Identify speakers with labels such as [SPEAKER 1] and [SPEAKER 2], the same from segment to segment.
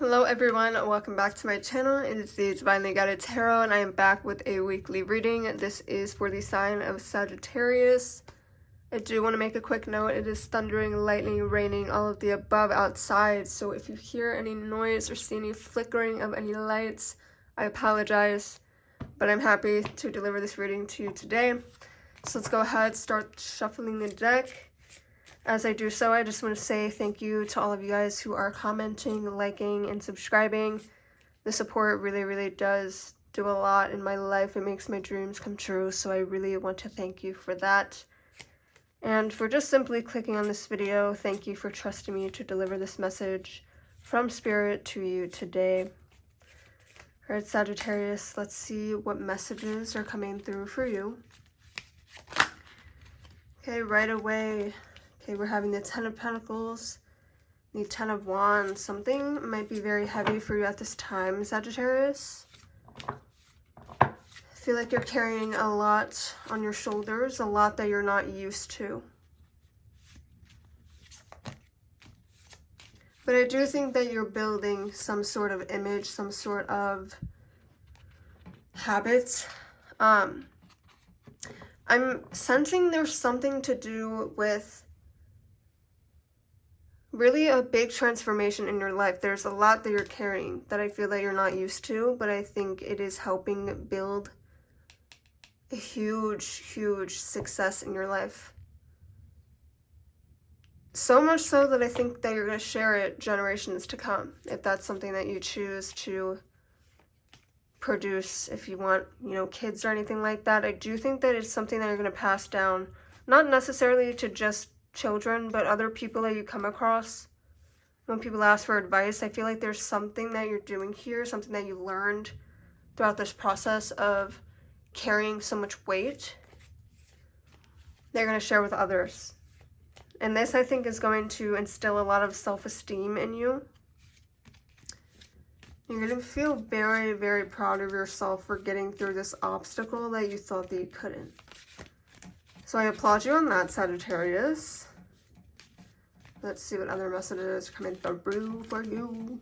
[SPEAKER 1] Hello everyone, welcome back to my channel. It is the Divinely Guided Tarot and I am back with a weekly reading. This is for the sign of Sagittarius. I do want to make a quick note. It is thundering, lightning, raining, all of the above outside. So if you hear any noise or see any flickering of any lights, I apologize. But I'm happy to deliver this reading to you today. So let's go ahead, start shuffling the deck. As I do so, I just want to say thank you to all of you guys who are commenting, liking, and subscribing. The support really does do a lot in my life. It makes my dreams come true, so I really want to thank you for that. And for just simply clicking on this video, thank you for trusting me to deliver this message from Spirit to you today. Alright, Sagittarius, let's see what messages are coming through for you. Okay, right away. Okay, we're having the Ten of Pentacles, the Ten of Wands. Something might be very heavy for you at this time, Sagittarius. I feel like you're carrying a lot on your shoulders, a lot that you're not used to. But I do think that you're building some sort of image, some sort of habits. I'm sensing there's something to do with really a big transformation in your life. There's a lot that you're carrying that I feel that you're not used to, but I think it is helping build a huge success in your life. So much so that I think that you're going to share it generations to come, if that's something that you choose to produce. If you want, kids or anything like that, I do think that it's something that you're going to pass down, not necessarily to just children, but other people that you come across. When people ask for advice, I feel like there's something that you're doing here, something that you learned throughout this process of carrying so much weight, they're going to share with others. And this, I think, is going to instill a lot of self-esteem in you. You're going to feel very proud of yourself for getting through this obstacle that you thought that you couldn't. So I applaud you on that, Sagittarius. Let's see what other messages are coming through for you.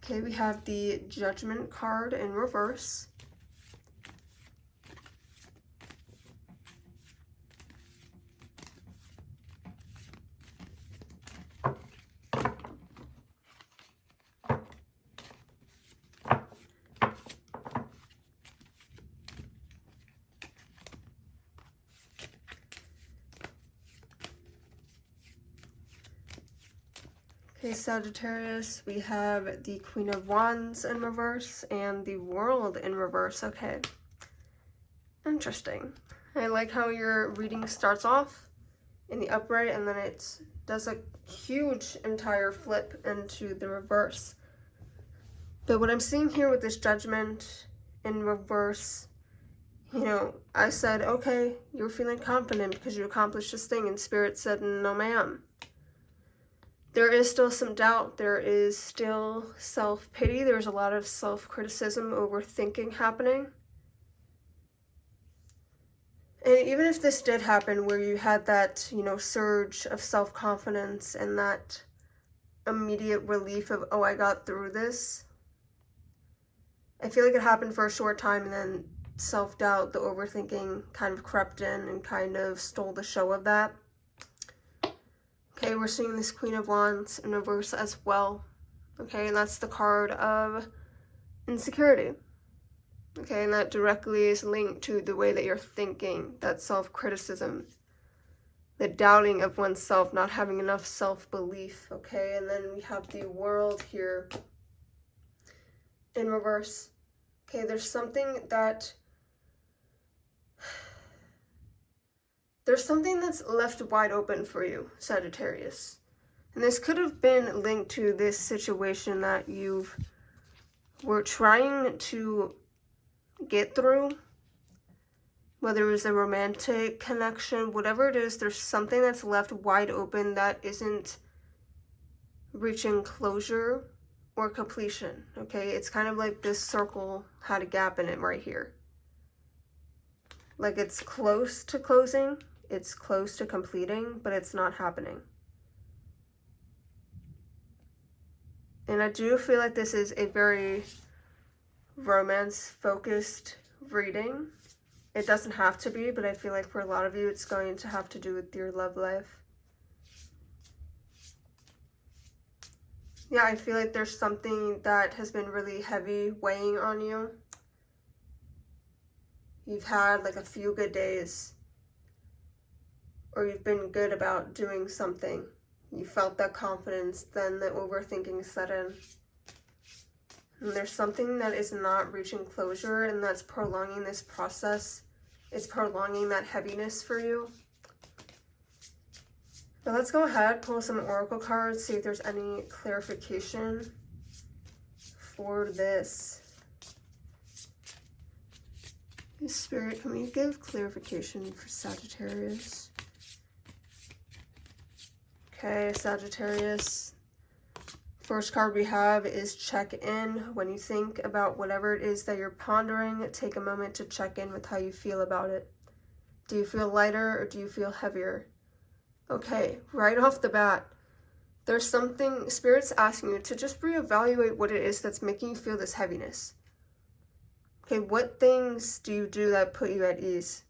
[SPEAKER 1] Okay, we have the Judgment card in reverse. Okay, Sagittarius, we have the Queen of Wands in reverse and the World in reverse. Okay, interesting. I like how your reading starts off in the upright and then it does a huge entire flip into the reverse. But what I'm seeing here with this Judgment in reverse, I said, okay, you're feeling confident because you accomplished this thing, and Spirit said, no ma'am. There is still some doubt. There is still self-pity. There's a lot of self-criticism, overthinking happening. And even if this did happen where you had that, surge of self-confidence and that immediate relief of, oh, I got through this, I feel like it happened for a short time and then self-doubt, the overthinking kind of crept in and kind of stole the show of that. Okay, we're seeing this Queen of Wands in reverse as well. Okay, and that's the card of insecurity. Okay, and that directly is linked to the way that you're thinking, that self-criticism, the doubting of oneself, not having enough self-belief. Okay, and then we have the World here in reverse. Okay, there's something that's left wide open for you, Sagittarius. And this could have been linked to this situation that you were trying to get through. Whether it was a romantic connection, whatever it is, there's something that's left wide open that isn't reaching closure or completion. Okay, it's kind of like this circle had a gap in it right here. Like it's close to closing. it's close to completing, but it's not happening. And I do feel like this is a very romance-focused reading. It doesn't have to be, but I feel like for a lot of you, it's going to have to do with your love life. Yeah, I feel like there's something that has been really heavy weighing on you. You've had like a few good days, or you've been good about doing something. You felt that confidence, then the overthinking set in. And there's something that is not reaching closure, and that's prolonging this process. It's prolonging that heaviness for you. But let's go ahead, pull some oracle cards, see if there's any clarification for this. Spirit, can we give clarification for Sagittarius? Okay, Sagittarius. First card we have is check in. When you think about whatever it is that you're pondering, take a moment to check in with how you feel about it. Do you feel lighter or do you feel heavier? Okay, right off the bat, there's something, Spirit's asking you to just reevaluate what it is that's making you feel this heaviness. Okay, what things do you do that put you at ease?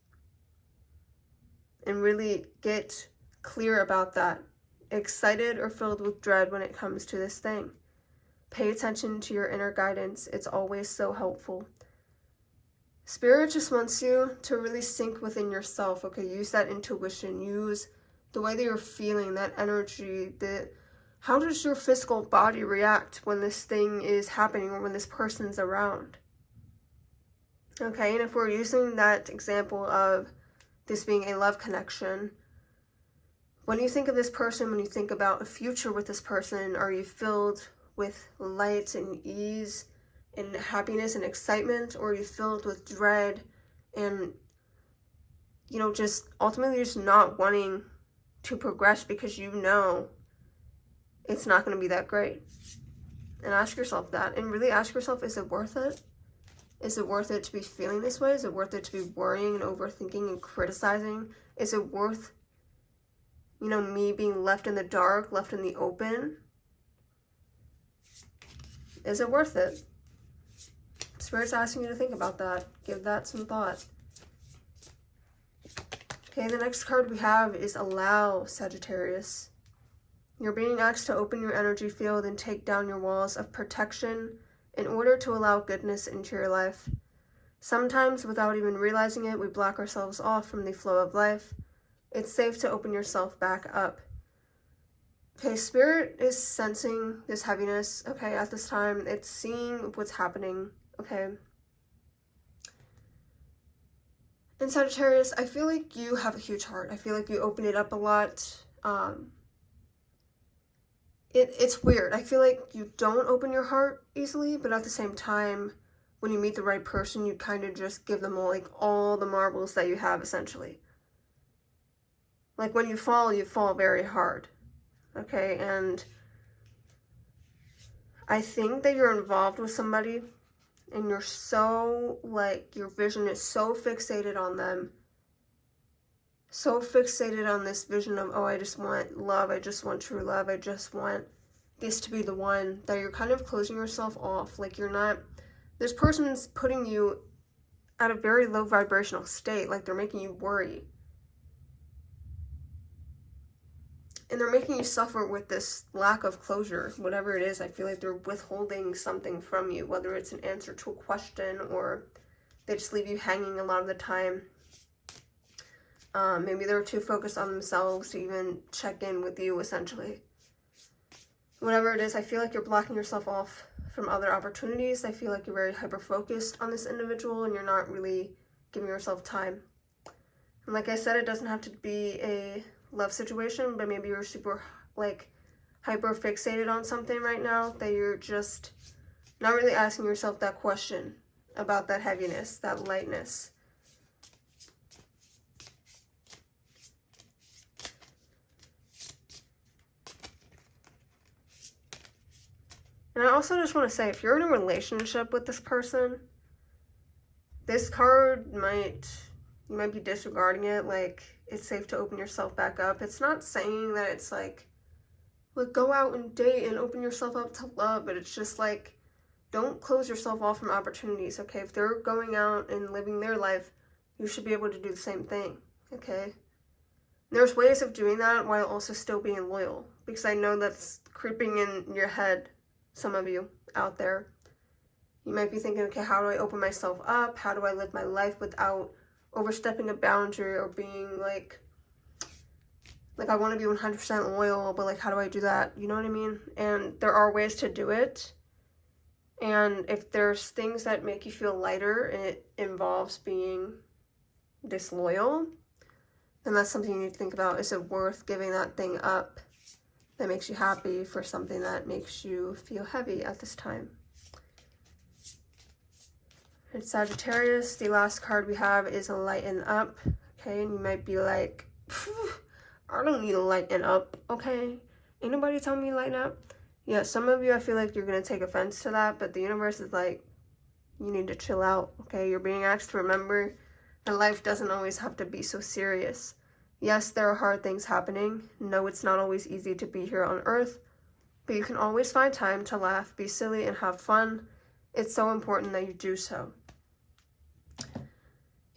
[SPEAKER 1] And really get clear about that. Excited or filled with dread when it comes to this thing. Pay attention to your inner guidance. It's always so helpful. Spirit just wants you to really sink within yourself. Okay, use that intuition. Use the way that you're feeling, that energy. How does your physical body react when this thing is happening or when this person's around? Okay, and if we're using that example of this being a love connection, when you think of this person, when you think about a future with this person, are you filled with light and ease and happiness and excitement, or are you filled with dread and, you know, just ultimately just not wanting to progress because you know it's not going to be that great? And ask yourself that, and really ask yourself, is it worth it? Is it worth it to be feeling this way? Is it worth it to be worrying and overthinking and criticizing? Is it worth, you know, me being left in the dark, left in the open? Is it worth it? Spirit's asking you to think about that. Give that some thought. Okay, the next card we have is allow, Sagittarius. You're being asked to open your energy field and take down your walls of protection in order to allow goodness into your life. Sometimes, without even realizing it, we block ourselves off from the flow of life. It's safe to open yourself back up. Okay, Spirit is sensing this heaviness, okay, at this time. It's seeing what's happening, okay? And Sagittarius, I feel like you have a huge heart. I feel like you open it up a lot. It's weird. I feel like you don't open your heart easily, but at the same time, when you meet the right person, you kind of just give them all the marbles that you have, essentially. Like when you fall very hard. Okay, and I think that you're involved with somebody and you're so, like, your vision is so fixated on them. So fixated on this vision of, oh, I just want love, I just want true love, I just want this to be the one, that you're kind of closing yourself off. Like you're not, this person's putting you at a very low vibrational state, like they're making you worry. And they're making you suffer with this lack of closure, whatever it is. I feel like they're withholding something from you, whether it's an answer to a question or they just leave you hanging a lot of the time. Maybe they're too focused on themselves to even check in with you, essentially. Whatever it is, I feel like you're blocking yourself off from other opportunities. I feel like you're very hyper-focused on this individual and you're not really giving yourself time. And like I said, it doesn't have to be a love situation, but maybe you're super, like, hyper-fixated on something right now that you're just not really asking yourself that question about that heaviness, that lightness. And I also just want to say, if you're in a relationship with this person, this card might You might be disregarding it, like, it's safe to open yourself back up. It's not saying that it's like, go out and date and open yourself up to love, but it's just like, don't close yourself off from opportunities, okay? If they're going out and living their life, you should be able to do the same thing, okay? There's ways of doing that while also still being loyal, because I know that's creeping in your head, some of you out there. You might be thinking, okay, how do I open myself up? How do I live my life without overstepping a boundary or being like I want to be 100% loyal, but like, how do I do that? You know what I mean? And there are ways to do it. And if there's things that make you feel lighter and it involves being disloyal, then that's something you need to think about. Is it worth giving that thing up that makes you happy for something that makes you feel heavy at this time? It's Sagittarius. The last card we have is a lighten up. Okay, and you might be like, I don't need to lighten up, okay? Ain't nobody telling me to lighten up. Yeah, some of you, I feel like you're going to take offense to that, but the universe is like, you need to chill out, okay? You're being asked to remember that life doesn't always have to be so serious. Yes, there are hard things happening. No, it's not always easy to be here on Earth, but you can always find time to laugh, be silly, and have fun. It's so important that you do so.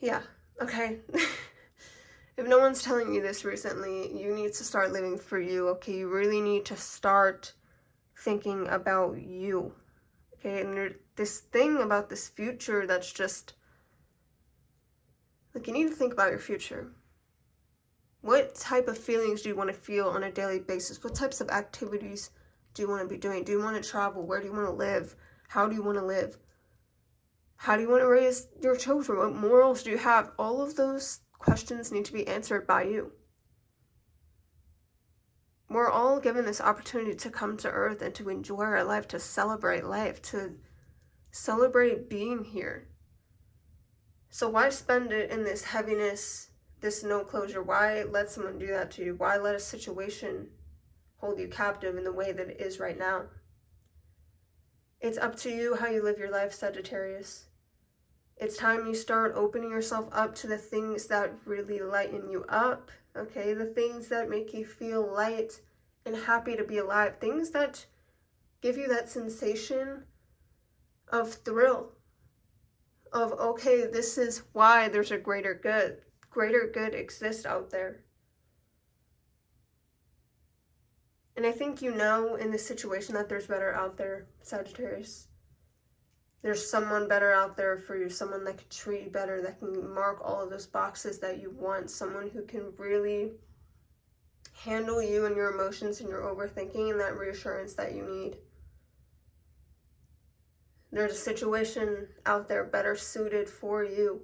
[SPEAKER 1] Yeah, okay. If no one's telling you this recently, you need to start living for you, okay? You really need to start thinking about you, okay? And there's this thing about this future that's just, like, you need to think about your future. What type of feelings do you want to feel on a daily basis? What types of activities do you want to be doing? Do you want to travel? Where do you want to live? How do you want to live? How do you want to raise your children? What morals do you have? All of those questions need to be answered by you. We're all given this opportunity to come to Earth and to enjoy our life, to celebrate life, to celebrate being here. So why spend it in this heaviness, this no closure? Why let someone do that to you? Why let a situation hold you captive in the way that it is right now? It's up to you how you live your life, Sagittarius. It's time you start opening yourself up to the things that really lighten you up, okay? The things that make you feel light and happy to be alive. Things that give you that sensation of thrill. Of, okay, this is why there's a greater good. Greater good exists out there. And I think you know in this situation that there's better out there, Sagittarius. There's someone better out there for you, someone that can treat you better, that can mark all of those boxes that you want, someone who can really handle you and your emotions and your overthinking and that reassurance that you need. There's a situation out there better suited for you.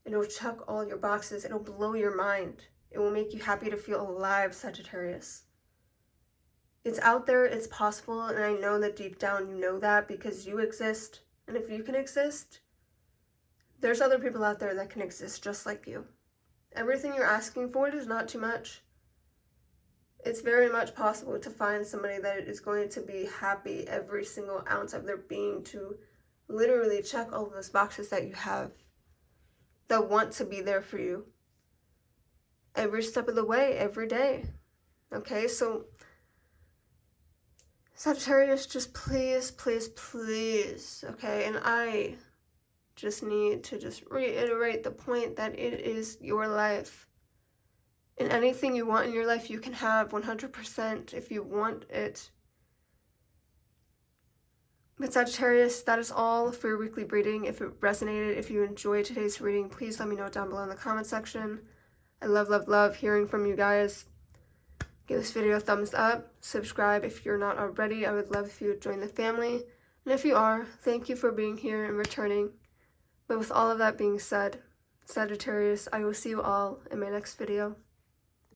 [SPEAKER 1] It'll check all your boxes. It'll blow your mind. It will make you happy to feel alive, Sagittarius. It's out there, it's possible, and I know that deep down you know that because you exist. And if you can exist, there's other people out there that can exist just like you. Everything you're asking for is not too much. It's very much possible to find somebody that is going to be happy every single ounce of their being, to literally check all of those boxes that you have, that want to be there for you every step of the way, every day. Okay, so Sagittarius, just please, please, please, okay? And I just need to just reiterate the point that it is your life. And anything you want in your life, you can have 100% if you want it. But Sagittarius, that is all for your weekly reading. If it resonated, if you enjoyed today's reading, please let me know down below in the comment section. I love, love, love hearing from you guys. Give this video a thumbs up. Subscribe if you're not already. I would love if you would join the family. And if you are, thank you for being here and returning. But with all of that being said, Sagittarius, I will see you all in my next video.